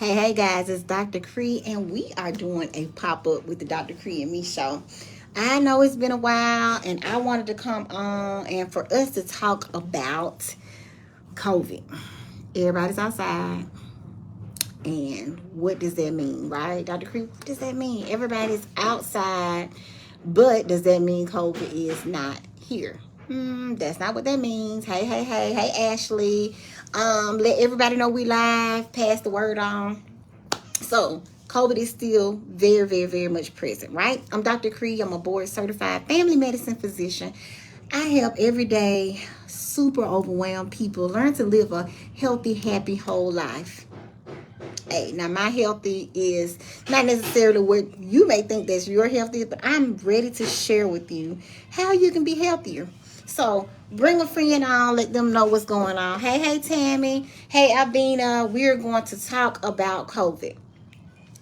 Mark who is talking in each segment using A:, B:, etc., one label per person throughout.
A: Hey guys, it's Dr. Kre, and we are doing a pop-up with the Dr. Kre Me Show. I know it's been a while, and I wanted to come on and for us to talk about COVID. Everybody's outside, and what does that mean, right? Dr. Kre, what does that mean? Everybody's outside, but does that mean COVID is not here? That's not what that means. Hey, Ashley. Let everybody know we live. Pass the word on. So, COVID is still very much present, right? I'm Dr. Kre. I'm a board certified family medicine physician. I help everyday, super overwhelmed people learn to live a healthy, happy, whole life. Hey, now my healthy is not necessarily what you may think that's your healthy, but I'm ready to share with you how you can be healthier. So bring a friend on, let them know what's going on. Hey, Tammy. Hey, Albina. We're going to talk about COVID.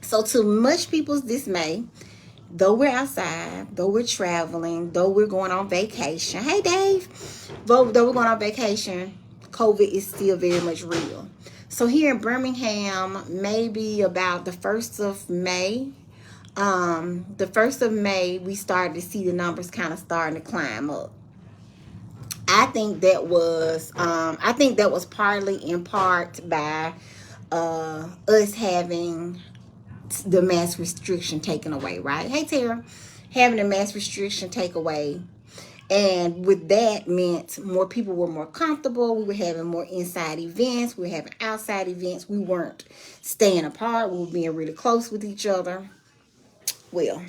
A: So to much people's dismay, though we're outside, though we're traveling, though we're going on vacation. Hey, Dave. Though we're going on vacation, COVID is still very much real. So here in Birmingham, maybe about the 1st of May, we started to see the numbers kind of starting to climb up. I think that was partly in part by us having the mass restriction taken away, right? Hey, Tara. Having the mass restriction take away. And with that meant more people were more comfortable. We were having more inside events. We were having outside events. We weren't staying apart. We were being really close with each other. Well,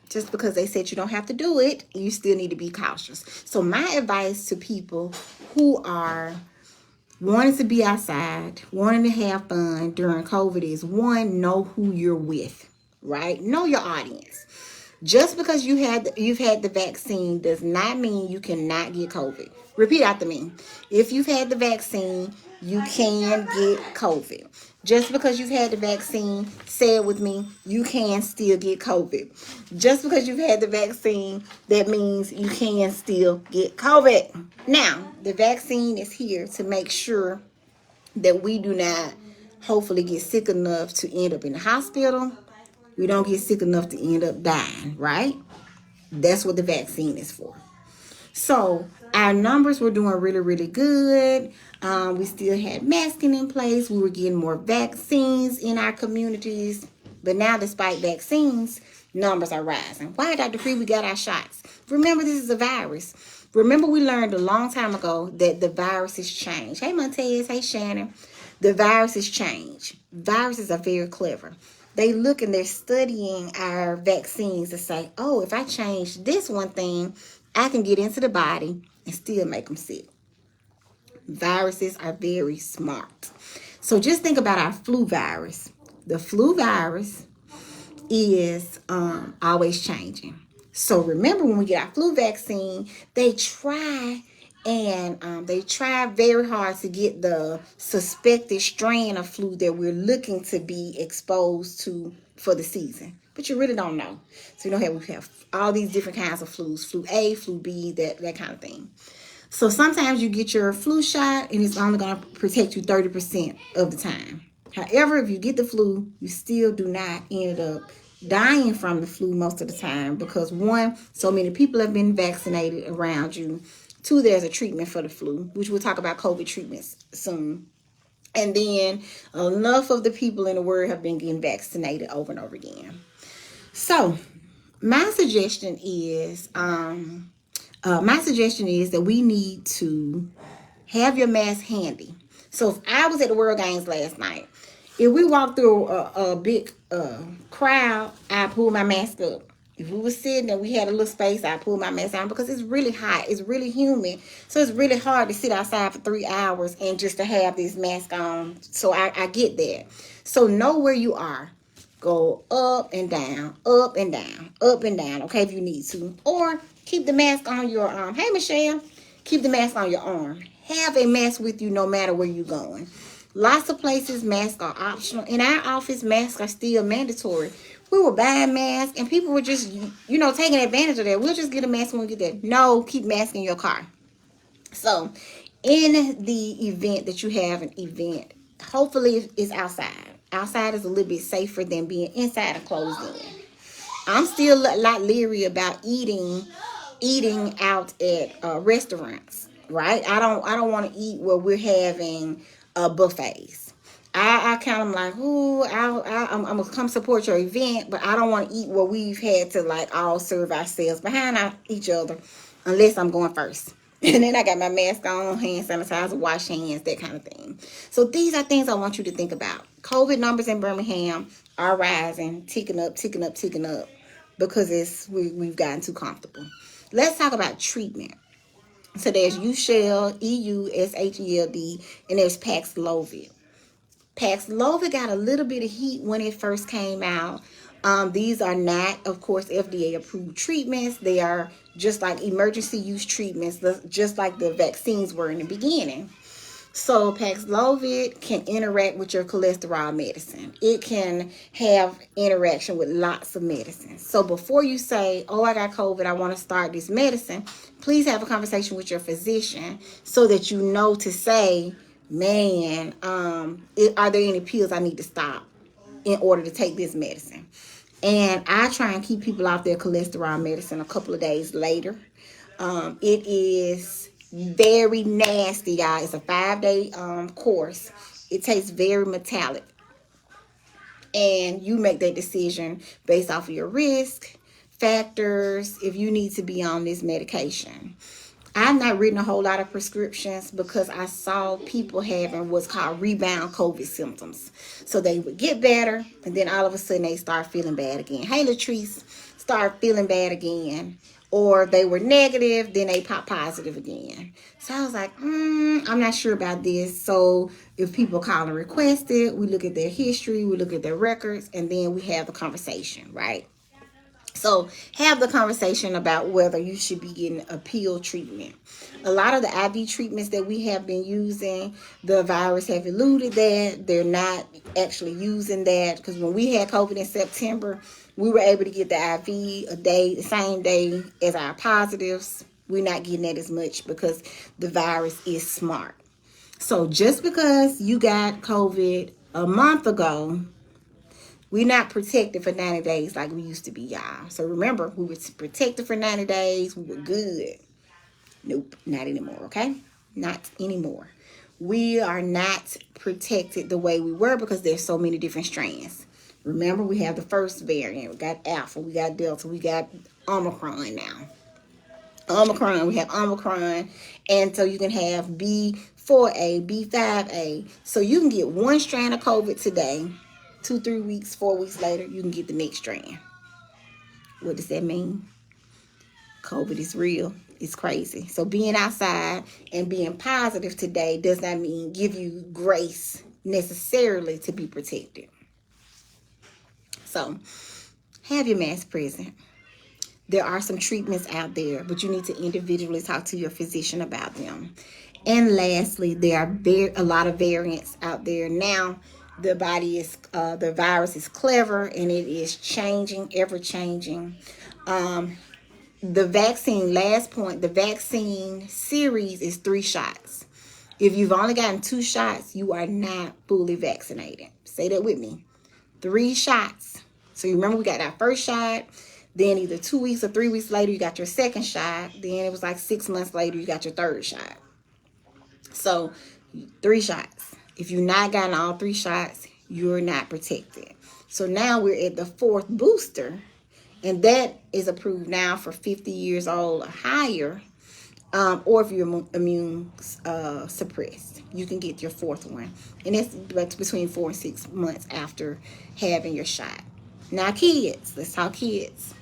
A: just because they said you don't have to do it, you still need to be cautious. So my advice to people who are wanting to be outside, wanting to have fun during COVID is, one, know who you're with, right? Know your audience. Just because you've had the vaccine does not mean you cannot get COVID. Repeat after me. If you've had the vaccine, you can get COVID. Just because you've had the vaccine, say it with me, you can still get COVID. Just because you've had the vaccine, that means you can still get COVID. Now, the vaccine is here to make sure that we do not hopefully get sick enough to end up in the hospital. We don't get sick enough to end up dying, right? That's what the vaccine is for. So our numbers were doing really good. We still had masking in place. We were getting more vaccines in our communities. But now, despite vaccines, numbers are rising. Why, Dr. Kre? We got our shots. Remember, this is a virus. Remember, we learned a long time ago that the viruses change. Hey, Montez. Hey, Shannon. The viruses change. Viruses are very clever. They look and they're studying our vaccines to say, oh, if I change this one thing, I can get into the body and still make them sick. Viruses are very smart. So just think about our flu virus. The flu virus is always changing. So remember, when we get our flu vaccine, they try very hard to get the suspected strain of flu that we're looking to be exposed to for the season. But you really don't know. So we have all these different kinds of flus, flu A, flu B, that kind of thing. So sometimes you get your flu shot and it's only going to protect you 30% of the time. However, if you get the flu, you still do not end up dying from the flu most of the time because, one, so many people have been vaccinated around you. Two, there's a treatment for the flu, which we'll talk about COVID treatments soon. And then enough of the people in the world have been getting vaccinated over and over again. So my suggestion is that we need to have your mask handy. So if I was at the World Games last night, if we walked through a big crowd, I pull my mask up. If we were sitting and we had a little space, I pull my mask down because it's really hot. It's really humid. So it's really hard to sit outside for 3 hours and just to have this mask on. So I get that. So know where you are. Go up and down, up and down, up and down, okay, if you need to. Or keep the mask on your arm. Hey, Michelle. Keep the mask on your arm. Have a mask with you no matter where you're going. Lots of places, masks are optional. In our office, masks are still mandatory. We were buying masks, and people were just, taking advantage of that. We'll just get a mask when we get there. No, keep mask in your car. So in the event that you have an event, hopefully it's outside. Outside is a little bit safer than being inside and closed in. I'm still a lot leery about eating out at restaurants, right? I don't want to eat where we're having buffets. I kind of like, ooh, I'm gonna come support your event, but I don't want to eat where we've had to like all serve ourselves behind each other, unless I'm going first. And then I got my mask on, hand sanitizer, wash hands, that kind of thing. So these are things I want you to think about. COVID numbers in Birmingham are rising, ticking up, ticking up, ticking up, because we've gotten too comfortable. Let's talk about treatment. So there's USHELD, EUSHELD, and there's Paxlovid. Paxlovid got a little bit of heat when it first came out. These are not, of course, FDA approved treatments. They are just like emergency use treatments, just like the vaccines were in the beginning. So Paxlovid can interact with your cholesterol medicine. It can have interaction with lots of medicine. So before you say, oh, I got COVID, I want to start this medicine, please have a conversation with your physician so that you know to say, man, are there any pills I need to stop in order to take this medicine? And I try and keep people off their cholesterol medicine a couple of days later. It is very nasty, y'all. It's a 5-day course. It tastes very metallic. And you make that decision based off of your risk factors if you need to be on this medication. I've not written a whole lot of prescriptions because I saw people having what's called rebound COVID symptoms. So they would get better, and then all of a sudden they start feeling bad again. Hey, Latrice, start feeling bad again. Or they were negative, then they pop positive again. So I was like, I'm not sure about this. So if people call and request it, we look at their history, we look at their records, and then we have the conversation, right? So have the conversation about whether you should be getting a pill treatment. A lot of the IV treatments that we have been using, the virus have eluded that. They're not actually using that, because when we had COVID in September, we were able to get the IV the same day as our positives. We're not getting that as much because the virus is smart. So just because you got COVID a month ago, we're not protected for 90 days like we used to be, y'all. So remember, we were protected for 90 days. We were good. Nope, not anymore, okay? Not anymore. We are not protected the way we were because there's so many different strands. Remember, we have the first variant. We got Alpha, we got Delta, we got Omicron now. We have Omicron. And so you can have B4A, B5A. So you can get one strand of COVID today. 2, 3 weeks, 4 weeks later, you can get the next strand. What does that mean? COVID is real. It's crazy. So being outside and being positive today does not mean give you grace necessarily to be protected. So have your mask present. There are some treatments out there, but you need to individually talk to your physician about them. And lastly, there are a lot of variants out there now. The virus is clever, and it is changing, ever changing. The vaccine, last point, the vaccine series is 3 shots. If you've only gotten 2 shots, you are not fully vaccinated. Say that with me. 3 shots. So you remember we got our first shot, then either 2 weeks or 3 weeks later, you got your second shot. Then it was like 6 months later, you got your third shot. So 3 shots. If you've not gotten all 3 shots, you're not protected. So now we're at the 4th booster, and that is approved now for 50 years old or higher, or if you're immune suppressed, you can get your 4th one, and that's between 4 and 6 months after having your shot. Now kids, let's talk kids.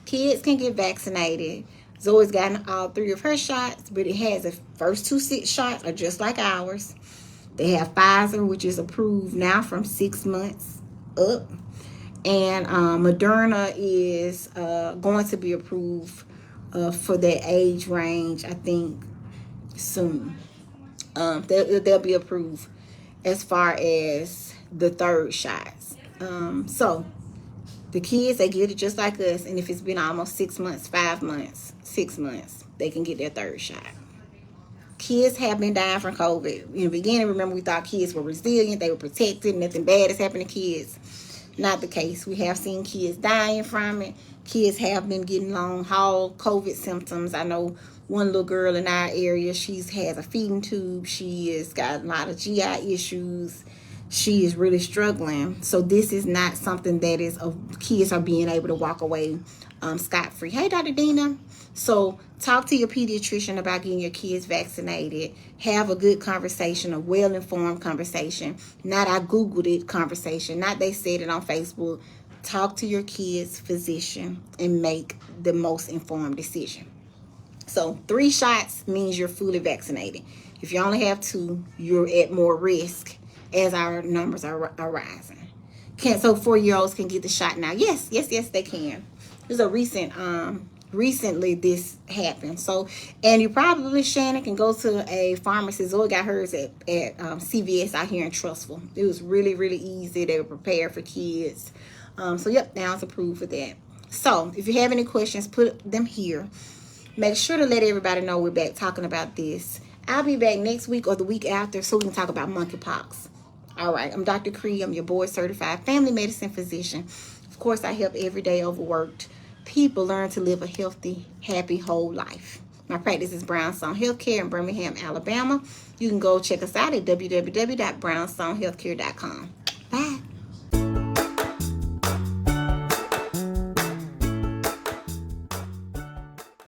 A: Kids can get vaccinated. Zoe's gotten all 3 of her shots, but it has the first 2 shots are just like ours. They have Pfizer, which is approved now from 6 months up. And Moderna is going to be approved for that age range, I think, soon. They'll be approved as far as the 3rd shots. So the kids, they get it just like us. And if it's been almost 6 months, 5 months, 6 months, they can get their 3rd shot. Kids have been dying from COVID. In the beginning, remember, we thought kids were resilient, they were protected, nothing bad has happened to kids. Not the case. We have seen kids dying from it. Kids have been getting long haul COVID symptoms. I know one little girl in our area, she's has a feeding tube. She has got a lot of GI issues. She is really struggling. So this is not something that is kids are being able to walk away scot-free. Hey, Dr. Dina. So talk to your pediatrician about getting your kids vaccinated. Have a good conversation, a well-informed conversation. Not I Googled it conversation. Not they said it on Facebook. Talk to your kid's physician and make the most informed decision. So 3 shots means you're fully vaccinated. If you only have 2, you're at more risk as our numbers are rising. So 4-year-olds can get the shot now? Yes, they can. There's a recently this happened. So, and you probably, Shannon, can go to a pharmacy. Zoe got hers at CVS out here in Trustful. It was really, really easy. They were prepared for kids. So, yep, now it's approved for that. So, if you have any questions, put them here. Make sure to let everybody know we're back talking about this. I'll be back next week or the week after so we can talk about monkeypox. All right, I'm Dr. Kre. I'm your board certified family medicine physician. Of course, I help everyday overworked people learn to live a healthy, happy, whole life. My practice is Brownstone Healthcare in Birmingham, Alabama. You can go check us out at www.brownstonehealthcare.com. Bye.